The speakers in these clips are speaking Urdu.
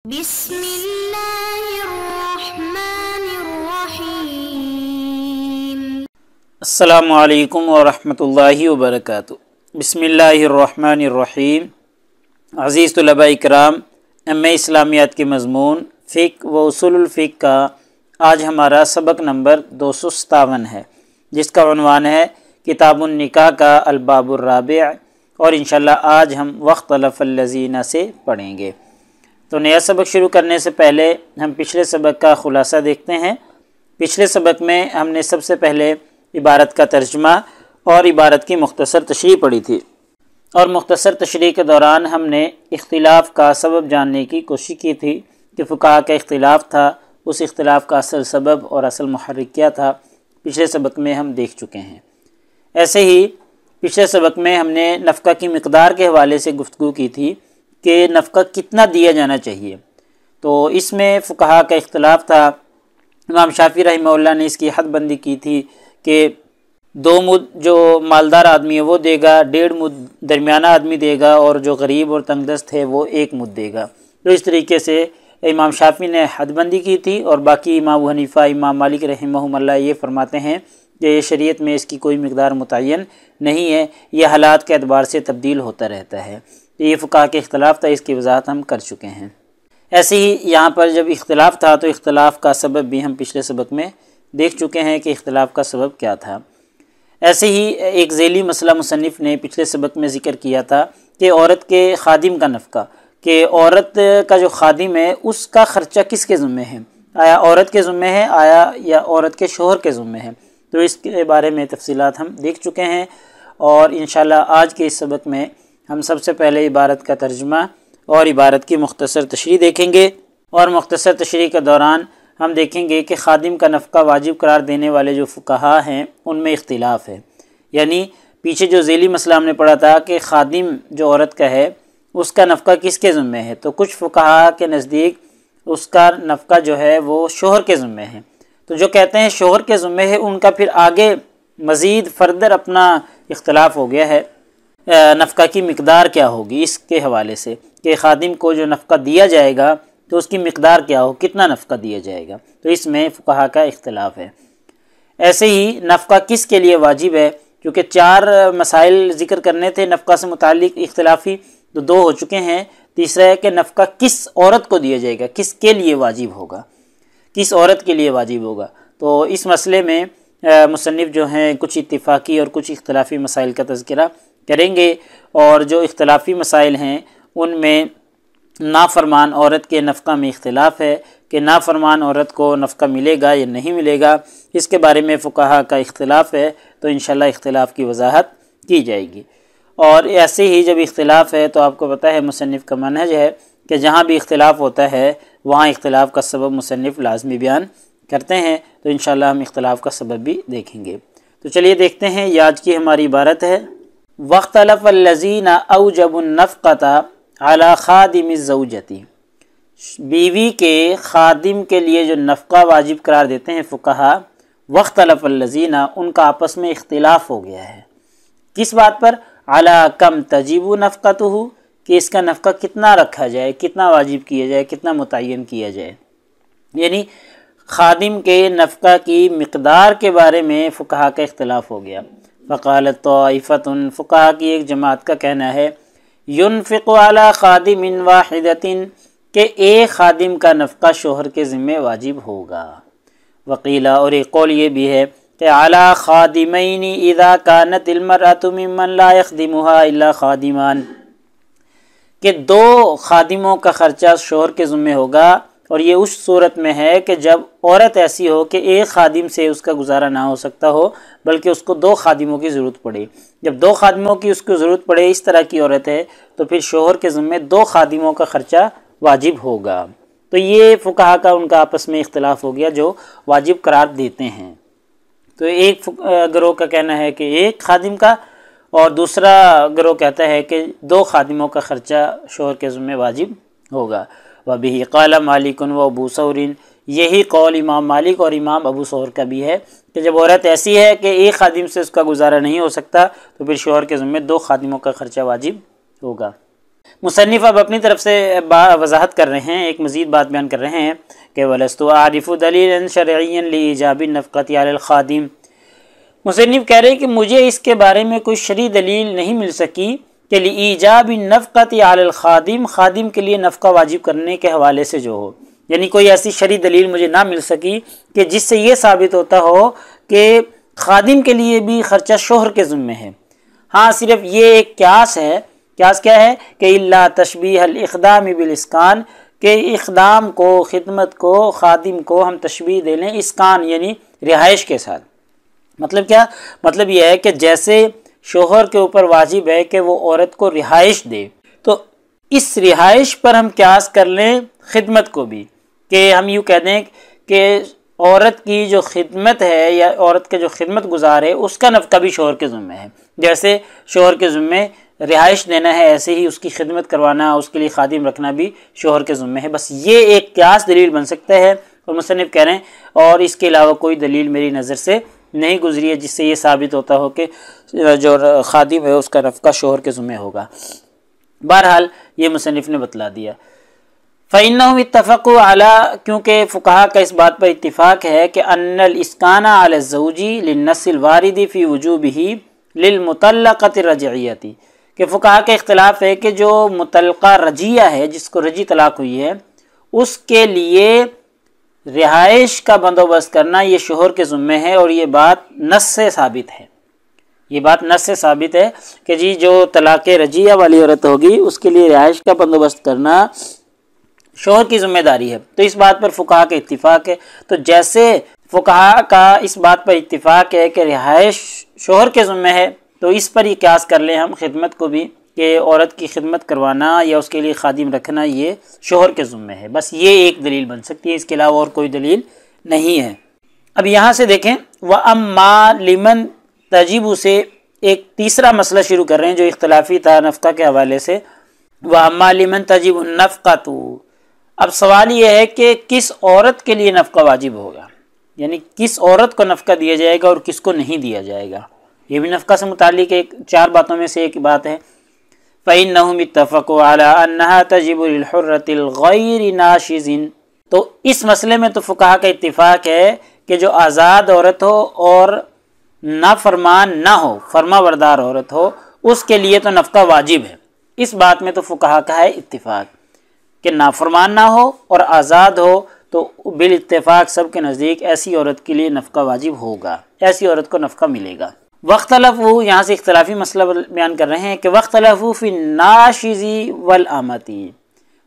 بسم اللہ الرحمن الرحیم۔ السلام علیکم ورحمۃ اللہ وبرکاتہ۔ بسم اللہ الرحمن الرحیم۔ عزیز طلباء اکرام، ایم.اے. اسلامیات کے مضمون فقہ و اصول الفقہ کا آج ہمارا سبق نمبر 257 ہے، جس کا عنوان ہے کتاب النکاح کا الباب الرابع، اور انشاءاللہ آج ہم واختلف الذین سے پڑھیں گے۔ تو نیا سبق شروع کرنے سے پہلے ہم پچھلے سبق کا خلاصہ دیکھتے ہیں۔ پچھلے سبق میں ہم نے سب سے پہلے عبارت کا ترجمہ اور عبارت کی مختصر تشریح پڑھی تھی، اور مختصر تشریح کے دوران ہم نے اختلاف کا سبب جاننے کی کوشش کی تھی کہ فقہا کا اختلاف تھا، اس اختلاف کا اصل سبب اور اصل محرک کیا تھا، پچھلے سبق میں ہم دیکھ چکے ہیں۔ ایسے ہی پچھلے سبق میں ہم نے نفقہ کی مقدار کے حوالے سے گفتگو کی تھی کہ نفقہ کتنا دیا جانا چاہیے۔ تو اس میں فقہا کا اختلاف تھا۔ امام شافعی رحمہ اللہ نے اس کی حد بندی کی تھی کہ 2 مد جو مالدار آدمی ہے وہ دے گا، 1.5 مد درمیانہ آدمی دے گا، اور جو غریب اور تنگ دست ہے وہ 1 مد دے گا۔ تو اس طریقے سے امام شافعی نے حد بندی کی تھی، اور باقی امام ابو حنیفہ، امام مالک رحمہم اللہ یہ فرماتے ہیں کہ شریعت میں اس کی کوئی مقدار متعین نہیں ہے، یہ حالات کے اعتبار سے تبدیل ہوتا رہتا ہے۔ تو یہ فقہا کے اختلاف تھا، اس کی وضاحت ہم کر چکے ہیں۔ ایسے ہی یہاں پر جب اختلاف تھا تو اختلاف کا سبب بھی ہم پچھلے سبق میں دیکھ چکے ہیں کہ اختلاف کا سبب کیا تھا۔ ایسے ہی ایک ذیلی مسئلہ مصنف نے پچھلے سبق میں ذکر کیا تھا کہ عورت کے خادم کا نفقہ، کہ عورت کا جو خادم ہے اس کا خرچہ کس کے ذمہ ہے، آیا عورت کے ذمہ ہے آیا یا عورت کے شوہر کے ذمہ ہے۔ تو اس کے بارے میں تفصیلات ہم دیکھ چکے ہیں، اور انشاءاللہ آج کے اس سبق میں ہم سب سے پہلے عبارت کا ترجمہ اور عبارت کی مختصر تشریح دیکھیں گے، اور مختصر تشریح کے دوران ہم دیکھیں گے کہ خادم کا نفقہ واجب قرار دینے والے جو فقہا ہیں ان میں اختلاف ہے۔ یعنی پیچھے جو ذیلی مسئلہ ہم نے پڑھا تھا کہ خادم جو عورت کا ہے اس کا نفقہ کس کے ذمہ ہے، تو کچھ فقہا کے نزدیک اس کا نفقہ جو ہے وہ شوہر کے ذمہ ہے۔ تو جو کہتے ہیں شوہر کے ذمہ ہے ان کا پھر آگے مزید فردر اپنا اختلاف ہو گیا ہے، نفقہ کی مقدار کیا ہوگی اس کے حوالے سے، کہ خادم کو جو نفقہ دیا جائے گا تو اس کی مقدار کیا ہو، کتنا نفقہ دیا جائے گا۔ تو اس میں فقہا کا اختلاف ہے۔ ایسے ہی نفقہ کس کے لیے واجب ہے، کیونکہ 4 مسائل ذکر کرنے تھے نفقہ سے متعلق اختلافی، تو 2 ہو چکے ہیں۔ تیسرا ہے کہ نفقہ کس عورت کو دیا جائے گا، کس کے لیے واجب ہوگا، کس عورت کے لیے واجب ہوگا۔ تو اس مسئلے میں مصنف جو ہیں کچھ اتفاقی اور کچھ اختلافی مسائل کا تذکرہ کریں گے، اور جو اختلافی مسائل ہیں ان میں نافرمان عورت کے نفقہ میں اختلاف ہے کہ نافرمان عورت کو نفقہ ملے گا یا نہیں ملے گا، اس کے بارے میں فقہا کا اختلاف ہے، تو انشاءاللہ اختلاف کی وضاحت کی جائے گی۔ اور ایسے ہی جب اختلاف ہے تو آپ کو پتہ ہے مصنف کا منہج ہے کہ جہاں بھی اختلاف ہوتا ہے وہاں اختلاف کا سبب مصنف لازمی بیان کرتے ہیں، تو انشاءاللہ ہم اختلاف کا سبب بھی دیکھیں گے۔ تو چلیے دیکھتے ہیں، یہ آج کی ہماری عبارت ہے وَاخْتَلَفَ الَّذِينَ أَوْجَبُوا النَّفْقَةَ عَلَى خَادِمِ الزَّوْجَةِ، بیوی کے خادم کے لیے جو نفقہ واجب قرار دیتے ہیں فقہا، وَاخْتَلَفَ الَّذِينَ ان کا آپس میں اختلاف ہو گیا ہے، کس بات پر، عَلَى كَمْ تَجِبُ نَفْقَتُهُ، کہ اس کا نفقہ کتنا رکھا جائے، کتنا واجب کیا جائے، کتنا متعین کیا جائے۔ یعنی خادم کے نفقہ کی مقدار کے بارے میں فقہا کا اختلاف ہو گیا۔ فقالت طائفۃ، فقہا کی ایک جماعت کا کہنا ہے ينفق على خادم واحدۃ، کہ ایک خادم کا نفقہ شوہر کے ذمہ واجب ہوگا۔ وقیل، اور ایک قول یہ بھی ہے کہ على خادمین اذا كانت المرأة ممن لا يخدمها الا خادمان، کہ 2 خادموں کا خرچہ شوہر کے ذمہ ہوگا، اور یہ اس صورت میں ہے کہ جب عورت ایسی ہو کہ ایک خادم سے اس کا گزارا نہ ہو سکتا ہو بلکہ اس کو 2 خادموں کی ضرورت پڑے۔ جب 2 خادموں کی اس کو ضرورت پڑے، اس طرح کی عورت ہے، تو پھر شوہر کے ذمہ 2 خادموں کا خرچہ واجب ہوگا۔ تو یہ فقہا کا ان کا آپس میں اختلاف ہو گیا جو واجب قرار دیتے ہیں۔ تو ایک گروہ کا کہنا ہے کہ 1 خادم کا، اور دوسرا گروہ کہتا ہے کہ 2 خادموں کا خرچہ شوہر کے ذمہ واجب ہوگا۔ وَبِهِ قَالَ مَالِكٌ وَأَبُو ثَوْرٍ، یہی قول امام مالک اور امام ابو ثور کا بھی ہے کہ جب عورت ایسی ہے کہ 1 خادم سے اس کا گزارا نہیں ہو سکتا تو پھر شوہر کے ذمہ 2 خادموں کا خرچہ واجب ہوگا۔ مصنف اب اپنی طرف سے وضاحت کر رہے ہیں، ایک مزید بات بیان کر رہے ہیں کہ وَلَسْتُ أَعْرِفُ دَلِيلًا شَرْعِيًّا لِإِيجَابِ النَّفْقَةِ عَلَى الْخَادِمِ۔ مصنف کہہ رہے ہیں کہ مجھے اس کے بارے میں کوئی شرعی دلیل نہیں مل سکی کہ لِإِيجَابِ النَّفْقَةِ عَلَى الْخَادِمِ، خادم کے لیے نفقہ واجب کرنے کے حوالے سے جو ہو، یعنی کوئی ایسی شرعی دلیل مجھے نہ مل سکی کہ جس سے یہ ثابت ہوتا ہو کہ خادم کے لیے بھی خرچہ شوہر کے ذمہ ہے۔ ہاں صرف یہ ایک قیاس ہے، قیاس کیا ہے کہ الا تشبیہ الاقدام بالاسکان، کہ اقدام کو، خدمت کو، خادم کو ہم تشبیہ دے لیں اسکان یعنی رہائش کے ساتھ۔ مطلب کیا؟ مطلب یہ ہے کہ جیسے شوہر کے اوپر واجب ہے کہ وہ عورت کو رہائش دے، تو اس رہائش پر ہم قیاس کر لیں خدمت کو بھی، کہ ہم یوں کہہ دیں کہ عورت کی جو خدمت ہے یا عورت کے جو خدمت گزار ہے اس کا نفقہ بھی شوہر کے ذمہ ہے۔ جیسے شوہر کے ذمہ رہائش دینا ہے، ایسے ہی اس کی خدمت کروانا، اس کے لیے خادم رکھنا بھی شوہر کے ذمہ ہے۔ بس یہ ایک قیاس دلیل بن سکتا ہے، اور مصنف کہہ رہے ہیں اور اس کے علاوہ کوئی دلیل میری نظر سے نہیں گزری ہے جس سے یہ ثابت ہوتا ہو کہ جو خادم ہے اس کا نفقہ شوہر کے ذمہ ہوگا۔ بہرحال یہ مصنف نے بتلا دیا۔ فَإِنَّهُمْ اتَّفَقُوا عَلَىٰ، کیونکہ فقہا کا اس بات پر اتفاق ہے کہ أَنَّ الْإِسْكَانَ عَلَى الزَّوْجِ لِلنَّصِّ الْوَارِدِ فِي وُجُوبِهِ لِلْمُطَلَّقَةِ الرَّجْعِيَّةِ، کہ فقہا کا اختلاف ہے کہ جو مطلقہ رجیہ ہے، جس کو رجی طلاق ہوئی ہے، اس کے لیے رہائش کا بندوبست کرنا یہ شوہر کے ذمہ ہے، اور یہ بات نص سے ثابت ہے۔ یہ بات نص سے ثابت ہے کہ جی جو طلاق رجیہ والی عورت ہوگی اس کے لیے رہائش کا بندوبست کرنا شوہر کی ذمہ داری ہے۔ تو اس بات پر فقہا کا اتفاق ہے۔ تو جیسے فقہا کا اس بات پر اتفاق ہے کہ رہائش شوہر کے ذمہ ہے، تو اس پر ہی قیاس کر لیں ہم خدمت کو بھی، کہ عورت کی خدمت کروانا یا اس کے لیے خادم رکھنا یہ شوہر کے ذمہ ہے۔ بس یہ ایک دلیل بن سکتی ہے، اس کے علاوہ اور کوئی دلیل نہیں ہے۔ اب یہاں سے دیکھیں وَأَمَّا لِمَنْ تَجِبُ سے ایک تیسرا مسئلہ شروع کر رہے ہیں جو اختلافی تھا نفقہ کے حوالے سے۔ وَأَمَّا لِمَنْ تَجِبُ النَّفْقَةُ، اب سوال یہ ہے کہ کس عورت کے لیے نفقہ واجب ہوگا، یعنی کس عورت کو نفقہ دیا جائے گا اور کس کو نہیں دیا جائے گا۔ یہ بھی نفقہ سے متعلق ایک 4 باتوں میں سے ایک بات ہے۔ فَإِنَّهُمْ اتَّفَقُوا عَلَىٰ أَنَّهَا تَجِبُ لِلْحُرَّةِ الْغَيْرِ نَاشِزٍ، تو اس مسئلے میں تو فقہا کا اتفاق ہے کہ جو آزاد عورت ہو اور نافرمان نہ ہو، فرما بردار عورت ہو، اس کے لیے تو نفقہ واجب ہے۔ اس بات میں تو فقہا کا ہے اتفاق کہ نافرمان نہ ہو اور آزاد ہو، تو بالاتفاق سب کے نزدیک ایسی عورت کے لیے نفقہ واجب ہوگا، ایسی عورت کو نفقہ ملے گا۔ وَاخْتَلَفُوا، یہاں سے اختلافی مسئلہ بیان کر رہے ہیں کہ وَاخْتَلَفُوا فِي النَّاشِزِ وَالْأَمَةِ،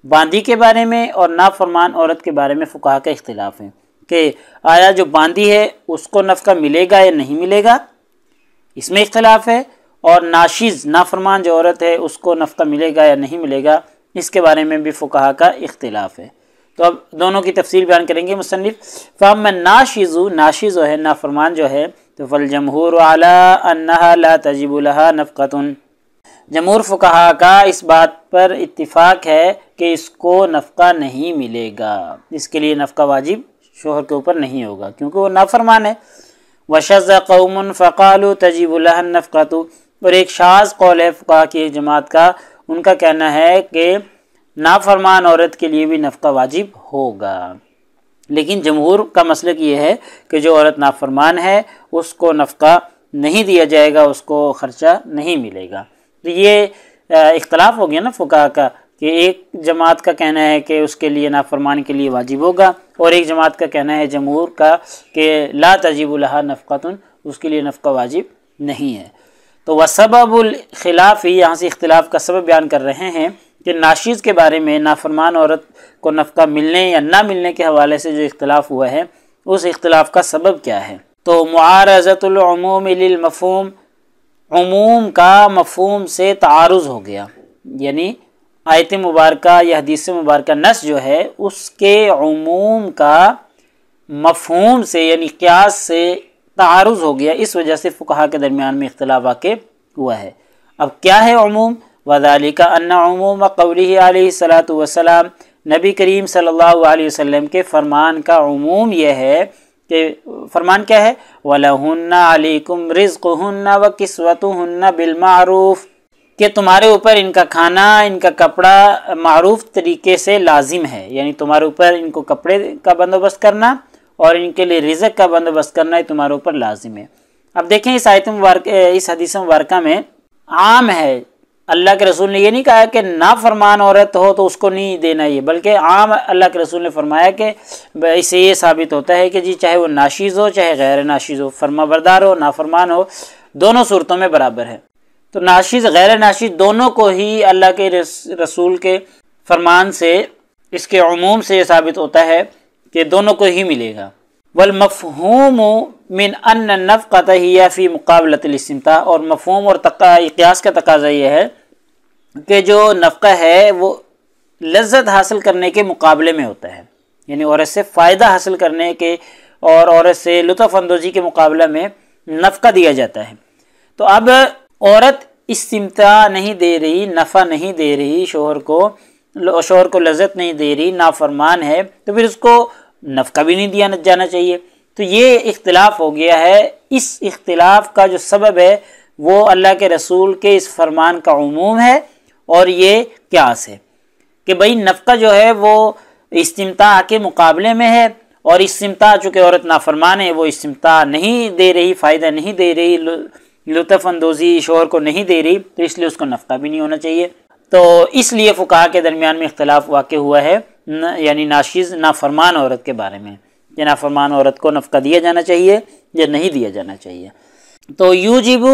باندی کے بارے میں اور نافرمان عورت کے بارے میں فقہا کا اختلاف ہے کہ آیا جو باندی ہے اس کو نفقہ ملے گا یا نہیں ملے گا، اس میں اختلاف ہے، اور ناشز نافرمان جو عورت ہے اس کو نفقہ ملے گا یا نہیں ملے گا، اس کے بارے میں بھی فقہا کا اختلاف ہے۔ تو اب دونوں کی تفصیل بیان کریں گے مصنف۔ فَأَمَّا النَّاشِزُ، ناشز جو ہے نافرمان جو ہے، تو فَالْجَمْهُورُ عَلَىٰ أَنَّهَا لَا تَجِبُ لَهَا نَفْقَةٌ، جمہور فقہا کا اس بات پر اتفاق ہے کہ اس کو نفقہ نہیں ملے گا، اس کے لیے نفقہ واجب شوہر کے اوپر نہیں ہوگا کیونکہ وہ نافرمان ہے۔ وَشَذَّ قَوْمٌ فَقَالُوا تَجِبُ لَهَا النَّفْقَةُ، اور ایک شاذ قول ہے فقہا کی ایک جماعت کا، ان کا کہنا ہے کہ نافرمان عورت کے لیے بھی نفقہ واجب ہوگا، لیکن جمہور کا مسلک یہ ہے کہ جو عورت نافرمان ہے اس کو نفقہ نہیں دیا جائے گا، اس کو خرچہ نہیں ملے گا۔ تو یہ اختلاف ہو گیا نا فقہا کا، کہ ایک جماعت کا کہنا ہے کہ اس کے لیے نافرمان کے لیے واجب ہوگا، اور ایک جماعت کا کہنا ہے جمہور کا کہ لا تجب لہا نفقۃ، اس کے لیے نفقہ واجب نہیں ہے۔ تو وسبب الخلاف، یہاں سے اختلاف کا سبب بیان کر رہے ہیں کہ ناشز کے بارے میں نافرمان عورت کو نفقہ ملنے یا نہ ملنے کے حوالے سے جو اختلاف ہوا ہے، اس اختلاف کا سبب کیا ہے۔ تو معارضۃ العموم للمفہوم، عموم کا مفہوم سے تعارض ہو گیا، یعنی آیت مبارکہ یا حدیث مبارکہ نص جو ہے اس کے عموم کا مفہوم سے یعنی قیاس سے تعارض ہو گیا، اس وجہ سے فقہا کے درمیان میں اختلاف واقع ہوا ہے۔ اب کیا ہے عموم؟ وَذَلِكَ أَنَّ عُمُومَ قَوْلِهِ عَلَيْهِ الصَّلَاةُ وَالسَّلَامُ، نبی کریم صلی اللہ علیہ وسلم کے فرمان کا عموم یہ ہے کہ فرمان کیا ہے؟ وَلَهُنَّ عَلَيْكُمْ رِزْقُهُنَّ وَكِسْوَتُهُنَّ بِالْمَعْرُوفِ، کہ تمہارے اوپر ان کا کھانا، ان کا کپڑا معروف طریقے سے لازم ہے، یعنی تمہارے اوپر ان کو کپڑے کا بندوبست کرنا اور ان کے لیے رزق کا بندوبست کرنا یہ تمہارے اوپر لازم ہے۔ اب دیکھیں اس اس حدیث مبارکہ میں عام ہے، اللہ کے رسول نے یہ نہیں کہا کہ نافرمان عورت ہو تو اس کو نہیں دینا یہ، بلکہ عام اللہ کے رسول نے فرمایا کہ اس سے یہ ثابت ہوتا ہے کہ جی چاہے وہ ناشیز ہو چاہے غیر ناشیز ہو، فرما بردار ہو نافرمان ہو، دونوں صورتوں میں برابر ہے۔ تو ناشیز غیر ناشیز دونوں کو ہی اللہ کے رسول کے فرمان سے، اس کے عموم سے یہ ثابت ہوتا ہے کہ دونوں کو ہی ملے گا۔ والمفہوم من ان النفقۃ ہی فی مقابلۃ الاستمتاع، اور مفہوم اور قیاس کا تقاضا یہ ہے کہ جو نفقہ ہے وہ لذت حاصل کرنے کے مقابلے میں ہوتا ہے، یعنی عورت سے فائدہ حاصل کرنے کے اور عورت سے لطف اندوزی کے مقابلے میں نفقہ دیا جاتا ہے۔ تو اب عورت استمتاع نہیں دے رہی، نفع نہیں دے رہی شوہر کو لذت نہیں دے رہی، نافرمان ہے، تو پھر اس کو نفقہ بھی نہیں دیا جانا چاہیے۔ تو یہ اختلاف ہو گیا ہے۔ اس اختلاف کا جو سبب ہے وہ اللہ کے رسول کے اس فرمان کا عموم ہے اور یہ قیاس ہے کہ بھئی نفقہ جو ہے وہ استمتاع کے مقابلے میں ہے، اور استمتاع چونکہ عورت نافرمان ہے وہ استمتاع نہیں دے رہی، فائدہ نہیں دے رہی، لطف اندوزی شوہر کو نہیں دے رہی، تو اس لیے اس کو نفقہ بھی نہیں ہونا چاہیے۔ تو اس لیے فقہاء کے درمیان میں اختلاف واقع ہوا ہے، یعنی ناشیز نافرمان عورت کے بارے میں کہ نافرمان عورت کو نفقہ دیا جانا چاہیے یا نہیں دیا جانا چاہیے۔ تو یوجب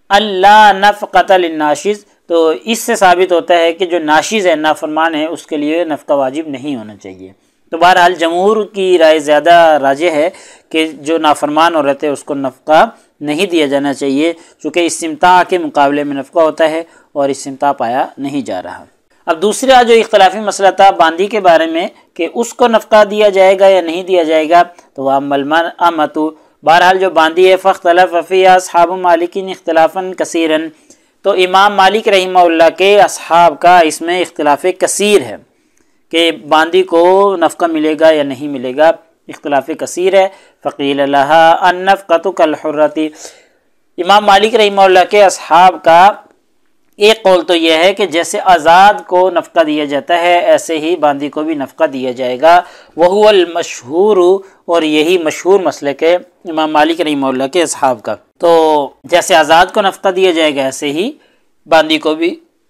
اللہ نفقۃ للناشز، تو اس سے ثابت ہوتا ہے کہ جو ناشز ہے نافرمان ہے اس کے لیے نفقہ واجب نہیں ہونا چاہیے۔ تو بہرحال جمہور کی رائے زیادہ راجح ہے کہ جو نافرمان عورت ہے اس کو نفقہ نہیں دیا جانا چاہیے، چونکہ استمتاع کے مقابلے میں نفقہ ہوتا ہے اور استمتاع پایا نہیں جا رہا۔ اب دوسرا جو اختلافی مسئلہ تھا باندی کے بارے میں کہ اس کو نفقہ دیا جائے گا یا نہیں دیا جائے گا، تو وَأَمَّا الْأَمَّةُ، بہرحال جو باندی ہے فَاخْتَلَفَ فِيهَا أَصْحَابُ مَالِكٍ اخْتِلَافًا كَثِيرًا، تو امام مالک رحمہ اللہ کے اصحاب کا اس میں اختلاف کثیر ہے کہ باندی کو نفقہ ملے گا یا نہیں ملے گا، اختلاف کثیر ہے۔ فَقِيلَ لَهَا النَّفْقَةُ كَالْحُرَّةِ، امام مالک رحمہ اللہ کے اصحاب کا ایک قول تو یہ ہے کہ جیسے آزاد کو نفقہ دیا جاتا ہے ایسے ہی باندی کو بھی نفقہ دیا جائے گا، وَهُوَ الْمَشْهُورُ، اور یہی مشہور مسلک ہے امام مالک رحمہ اللہ کے اصحاب کا۔ تو جیسے آزاد کو نفقہ دیا جائے گا ایسے ہی باندی کو بھی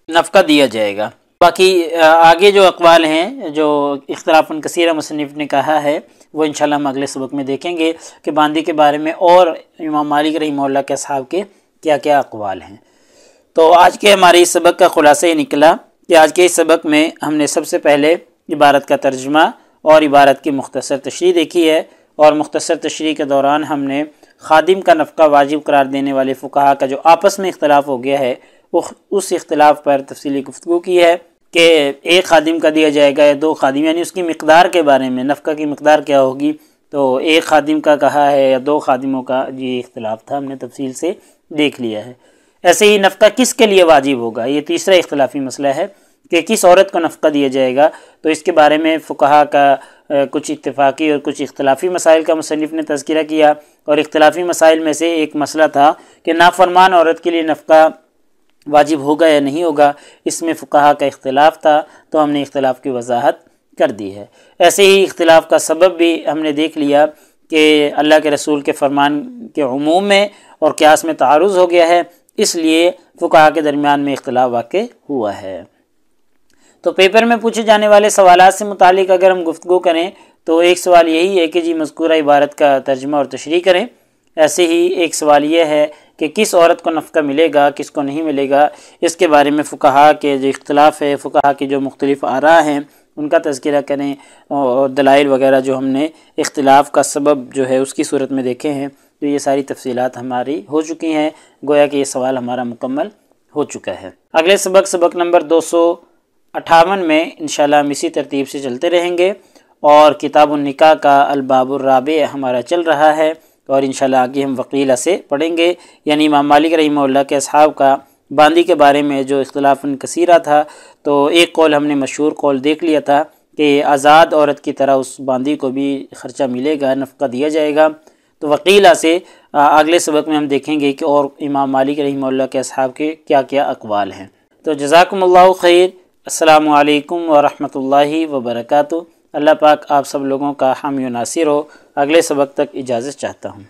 نفقہ دیا جائے گا۔ باقی آگے جو اقوال ہیں جو اختلافاً کثیرہ مصنف نے کہا ہے وہ انشاءاللہ ہم اگلے سبق میں دیکھیں گے کہ باندی کے بارے میں اور امام مالک رحمہ اللہ کے اصحاب کے کیا کیا اقوال ہیں۔ تو آج کے ہمارے اس سبق کا خلاصہ یہ نکلا کہ آج کے اس سبق میں ہم نے سب سے پہلے عبارت کا ترجمہ اور عبارت کی مختصر تشریح دیکھی ہے، اور مختصر تشریح کے دوران ہم نے خادم کا نفقہ واجب قرار دینے والے فقہا کا جو آپس میں اختلاف ہو گیا ہے اس اختلاف پر تفصیلی گفتگو کی ہے کہ ایک خادم کا دیا جائے گا یا دو خادم، یعنی اس کی مقدار کے بارے میں، نفقہ کی مقدار کیا ہوگی، تو ایک خادم کا کہا ہے یا دو خادموں کا، یہ اختلاف تھا، ہم نے تفصیل سے دیکھ لیا ہے۔ ایسے ہی نفقہ کس کے لیے واجب ہوگا، یہ تیسرا اختلافی مسئلہ ہے کہ کس عورت کو نفقہ دیا جائے گا، تو اس کے بارے میں فقہا کا کچھ اتفاقی اور کچھ اختلافی مسائل کا مصنف نے تذکرہ کیا، اور اختلافی مسائل میں سے ایک مسئلہ تھا کہ نافرمان عورت کے لیے نفقہ واجب ہوگا یا نہیں ہوگا، اس میں فقہا کا اختلاف تھا، تو ہم نے اختلاف کی وضاحت کر دی ہے۔ ایسے ہی اختلاف کا سبب بھی ہم نے دیکھ لیا کہ اللہ کے رسول کے فرمان کے عموم میں اور قیاس میں تعارض ہو گیا ہے، اس لیے فقہا کے درمیان میں اختلاف واقع ہوا ہے۔ تو پیپر میں پوچھے جانے والے سوالات سے متعلق اگر ہم گفتگو کریں تو ایک سوال یہی ہے کہ جی مذکورہ عبارت کا ترجمہ اور تشریح کریں۔ ایسے ہی ایک سوال یہ ہے کہ کس عورت کو نفقہ ملے گا کس کو نہیں ملے گا، اس کے بارے میں فقہا کے جو اختلاف ہے، فقہا کی جو مختلف آراء ہیں ان کا تذکرہ کریں، اور دلائل وغیرہ جو ہم نے اختلاف کا سبب جو ہے اس کی صورت میں دیکھے ہیں، تو یہ ساری تفصیلات ہماری ہو چکی ہیں، گویا کہ یہ سوال ہمارا مکمل ہو چکا ہے۔ اگلے سبق نمبر 258 میں انشاءاللہ ہم اسی ترتیب سے چلتے رہیں گے، اور کتاب النکاح کا الباب الرابع ہمارا چل رہا ہے، اور انشاءاللہ آگے ہم وقیلہ سے پڑھیں گے، یعنی امام مالک رحمہ اللہ کے اصحاب کا باندی کے بارے میں جو اختلافاً کثیرہ تھا، تو ایک قول ہم نے مشہور قول دیکھ لیا تھا کہ آزاد عورت کی طرح اس باندی کو بھی خرچہ ملے گا، نفقہ دیا جائے گا۔ تو وقیلہ سے اگلے سبق میں ہم دیکھیں گے کہ اور امام مالک رحمہ اللہ کے اصحاب کے کیا کیا اقوال ہیں۔ تو جزاکم اللہ خیر، السلام علیکم ورحمۃ اللہ وبرکاتہ۔ اللہ پاک آپ سب لوگوں کا حامی و ناصر ہو۔ اگلے سبق تک اجازت چاہتا ہوں۔